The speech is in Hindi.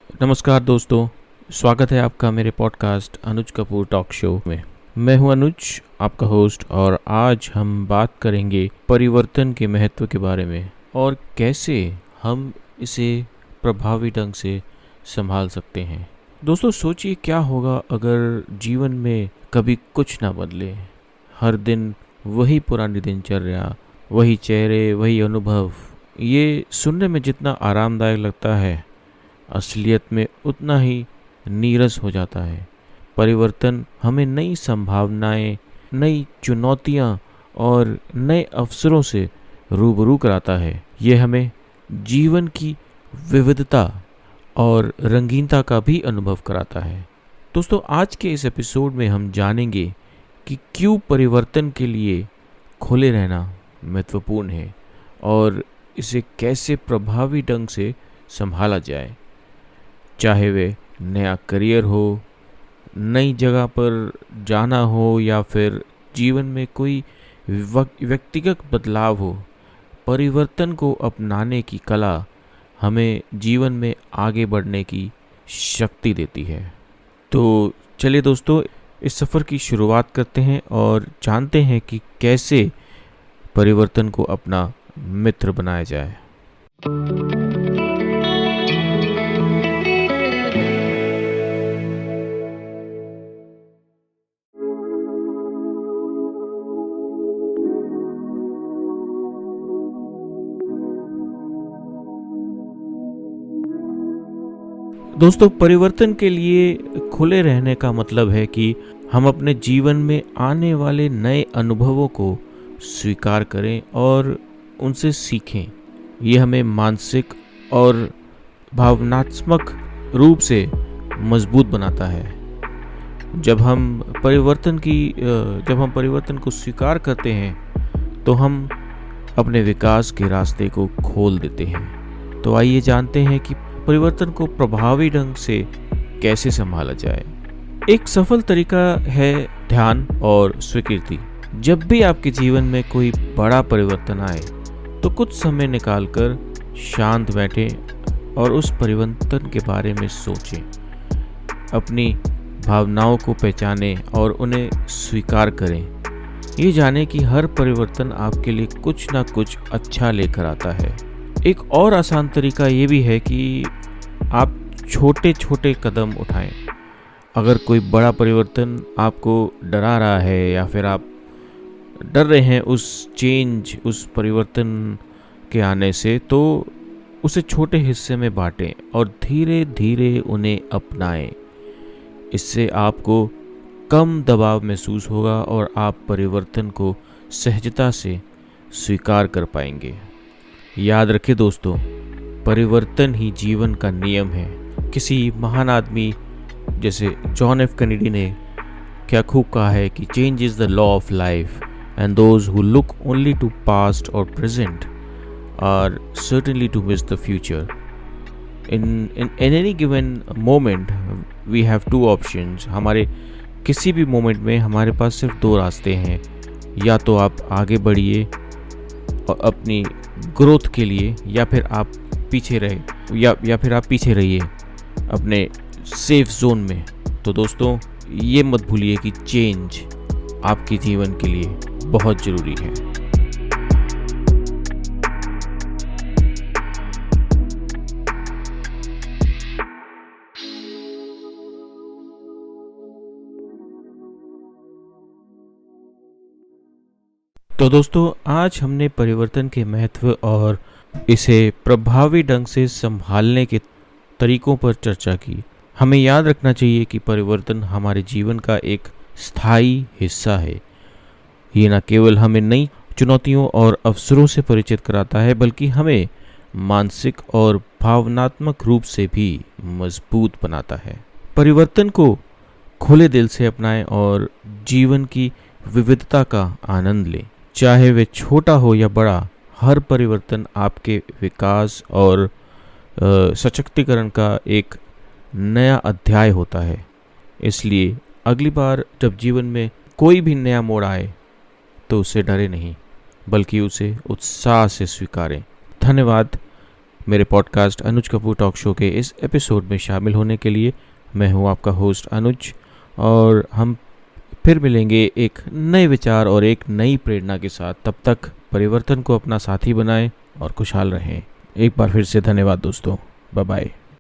नमस्कार दोस्तों, स्वागत है आपका मेरे पॉडकास्ट अनुज कपूर टॉक शो में। मैं हूं अनुज, आपका होस्ट, और आज हम बात करेंगे परिवर्तन के महत्व के बारे में और कैसे हम इसे प्रभावी ढंग से संभाल सकते हैं। दोस्तों, सोचिए क्या होगा अगर जीवन में कभी कुछ ना बदले। हर दिन वही पुरानी दिनचर्या, वही चेहरे, वही अनुभव। ये सुनने में जितना आरामदायक लगता है, असलियत में उतना ही नीरस हो जाता है। परिवर्तन हमें नई संभावनाएं, नई चुनौतियां और नए अवसरों से रूबरू कराता है। ये हमें जीवन की विविधता और रंगीनता का भी अनुभव कराता है। दोस्तों, आज के इस एपिसोड में हम जानेंगे कि क्यों परिवर्तन के लिए खुले रहना महत्वपूर्ण है और इसे कैसे प्रभावी ढंग से संभाला जाए। चाहे वे नया करियर हो, नई जगह पर जाना हो या फिर जीवन में कोई व्यक्तिगत बदलाव हो, परिवर्तन को अपनाने की कला हमें जीवन में आगे बढ़ने की शक्ति देती है। तो चलिए दोस्तों, इस सफ़र की शुरुआत करते हैं और जानते हैं कि कैसे परिवर्तन को अपना मित्र बनाया जाए। दोस्तों, परिवर्तन के लिए खुले रहने का मतलब है कि हम अपने जीवन में आने वाले नए अनुभवों को स्वीकार करें और उनसे सीखें। ये हमें मानसिक और भावनात्मक रूप से मजबूत बनाता है। जब हम परिवर्तन को स्वीकार करते हैं तो हम अपने विकास के रास्ते को खोल देते हैं। तो आइए जानते हैं कि परिवर्तन को प्रभावी ढंग से कैसे संभाला जाए। एक सफल तरीका है ध्यान और स्वीकृति। जब भी आपके जीवन में कोई बड़ा परिवर्तन आए तो कुछ समय निकालकर शांत बैठें और उस परिवर्तन के बारे में सोचें। अपनी भावनाओं को पहचानें और उन्हें स्वीकार करें। ये जानें कि हर परिवर्तन आपके लिए कुछ ना कुछ अच्छा लेकर आता है। एक और आसान तरीका ये भी है कि आप छोटे छोटे कदम उठाएं। अगर कोई बड़ा परिवर्तन आपको डरा रहा है या फिर आप डर रहे हैं उस परिवर्तन के आने से, तो उसे छोटे हिस्से में बांटें और धीरे धीरे उन्हें अपनाएं। इससे आपको कम दबाव महसूस होगा और आप परिवर्तन को सहजता से स्वीकार कर पाएंगे। याद रखें दोस्तों, परिवर्तन ही जीवन का नियम है। किसी महान आदमी जैसे जॉन एफ कैनेडी ने क्या खूब कहा है कि change is the law of life and those who look only to past और present are certainly to miss the future. In any given moment we have two options. हमारे किसी भी मोमेंट में हमारे पास सिर्फ दो रास्ते हैं। या तो आप आगे बढ़िए और अपनी ग्रोथ के लिए, या फिर आप पीछे रहिए अपने सेफ जोन में। तो दोस्तों, ये मत भूलिए कि चेंज आपके जीवन के लिए बहुत ज़रूरी है। तो दोस्तों, आज हमने परिवर्तन के महत्व और इसे प्रभावी ढंग से संभालने के तरीकों पर चर्चा की। हमें याद रखना चाहिए कि परिवर्तन हमारे जीवन का एक स्थायी हिस्सा है। ये न केवल हमें नई चुनौतियों और अवसरों से परिचित कराता है, बल्कि हमें मानसिक और भावनात्मक रूप से भी मजबूत बनाता है। परिवर्तन को खुले दिल से अपनाएं और जीवन की विविधता का आनंद लें। चाहे वे छोटा हो या बड़ा, हर परिवर्तन आपके विकास और सशक्तिकरण का एक नया अध्याय होता है। इसलिए अगली बार जब जीवन में कोई भी नया मोड़ आए तो उससे डरे नहीं, बल्कि उसे उत्साह से स्वीकारें। धन्यवाद। मेरे पॉडकास्ट अनुज कपूर टॉक शो के इस एपिसोड में शामिल होने के लिए। मैं हूं आपका होस्ट अनुज, और हम फिर मिलेंगे एक नए विचार और एक नई प्रेरणा के साथ। तब तक परिवर्तन को अपना साथी बनाएं और खुशहाल रहें। एक बार फिर से धन्यवाद दोस्तों। Bye bye.